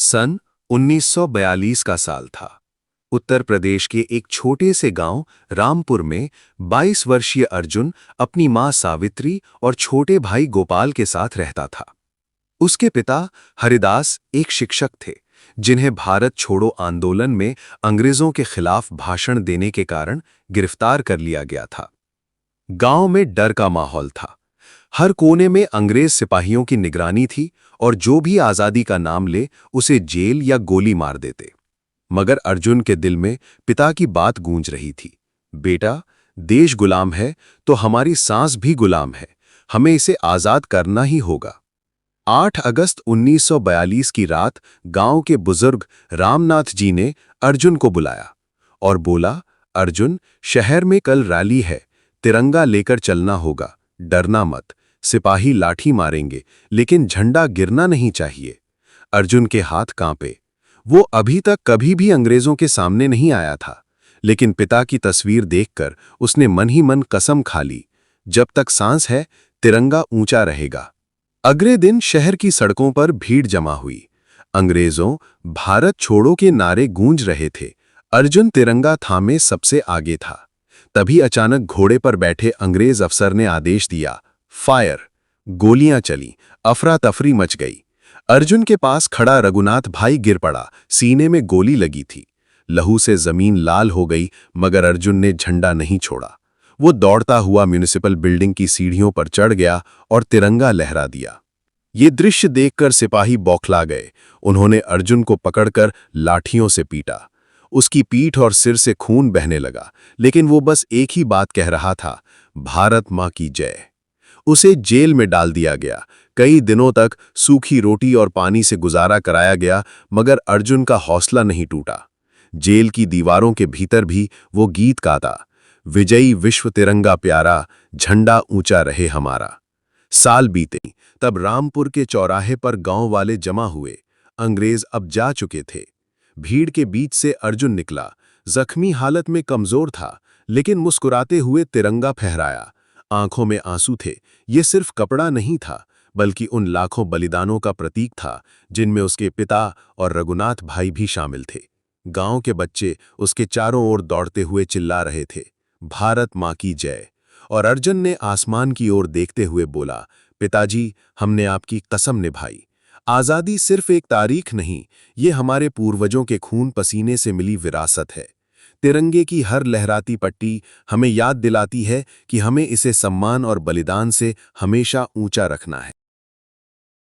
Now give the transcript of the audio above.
सन 1942 का साल था। उत्तर प्रदेश के एक छोटे से गांव रामपुर में 22 वर्षीय अर्जुन अपनी मां सावित्री और छोटे भाई गोपाल के साथ रहता था। उसके पिता हरिदास एक शिक्षक थे, जिन्हें भारत छोड़ो आंदोलन में अंग्रेजों के खिलाफ भाषण देने के कारण गिरफ्तार कर लिया गया था। गांव में डर का माहौल था। हर कोने में अंग्रेज सिपाहियों की निगरानी थी और जो भी आजादी का नाम ले उसे जेल या गोली मार देते। मगर अर्जुन के दिल में पिता की बात गूंज रही थी, बेटा, देश गुलाम है तो हमारी सांस भी गुलाम है, हमें इसे आजाद करना ही होगा। 8 अगस्त 1942 की रात गांव के बुजुर्ग रामनाथ जी ने अर्जुन को बुलाया और बोला, अर्जुन, शहर में कल रैली है, तिरंगा लेकर चलना होगा, डरना मत। सिपाही लाठी मारेंगे लेकिन झंडा गिरना नहीं चाहिए। अर्जुन के हाथ कांपे। वो अभी तक कभी भी अंग्रेजों के सामने नहीं आया था, लेकिन पिता की तस्वीर देखकर उसने मन ही मन कसम खा ली, जब तक सांस है तिरंगा ऊंचा रहेगा। अगले दिन शहर की सड़कों पर भीड़ जमा हुई। अंग्रेजों भारत छोड़ो के नारे गूंज रहे थे। अर्जुन तिरंगा थामे सबसे आगे था। तभी अचानक घोड़े पर बैठे अंग्रेज अफसर ने आदेश दिया, फायर। गोलियां चली, अफरा तफरी मच गई। अर्जुन के पास खड़ा रघुनाथ भाई गिर पड़ा, सीने में गोली लगी थी। लहू से जमीन लाल हो गई, मगर अर्जुन ने झंडा नहीं छोड़ा। वो दौड़ता हुआ म्युनिसिपल बिल्डिंग की सीढ़ियों पर चढ़ गया और तिरंगा लहरा दिया। ये दृश्य देखकर सिपाही बौखला गए। उन्होंने अर्जुन को पकड़कर लाठियों से पीटा। उसकी पीठ और सिर से खून बहने लगा, लेकिन वो बस एक ही बात कह रहा था, भारत मां की जय। उसे जेल में डाल दिया गया। कई दिनों तक सूखी रोटी और पानी से गुजारा कराया गया, मगर अर्जुन का हौसला नहीं टूटा। जेल की दीवारों के भीतर भी वो गीत गाता, विजयी विश्व तिरंगा प्यारा, झंडा ऊंचा रहे हमारा। साल बीते, तब रामपुर के चौराहे पर गांव वाले जमा हुए। अंग्रेज अब जा चुके थे। भीड़ के बीच से अर्जुन निकला। जख्मी हालत में कमजोर था, लेकिन मुस्कुराते हुए तिरंगा फहराया। आंखों में आंसू थे। ये सिर्फ कपड़ा नहीं था, बल्कि उन लाखों बलिदानों का प्रतीक था, जिनमें उसके पिता और रघुनाथ भाई भी शामिल थे। गांव के बच्चे उसके चारों ओर दौड़ते हुए चिल्ला रहे थे, भारत मां की जय। और अर्जुन ने आसमान की ओर देखते हुए बोला, पिताजी, हमने आपकी कसम निभाई। आजादी सिर्फ एक तारीख नहीं, ये हमारे पूर्वजों के खून पसीने से मिली विरासत है। तिरंगे की हर लहराती पट्टी हमें याद दिलाती है कि हमें इसे सम्मान और बलिदान से हमेशा ऊंचा रखना है।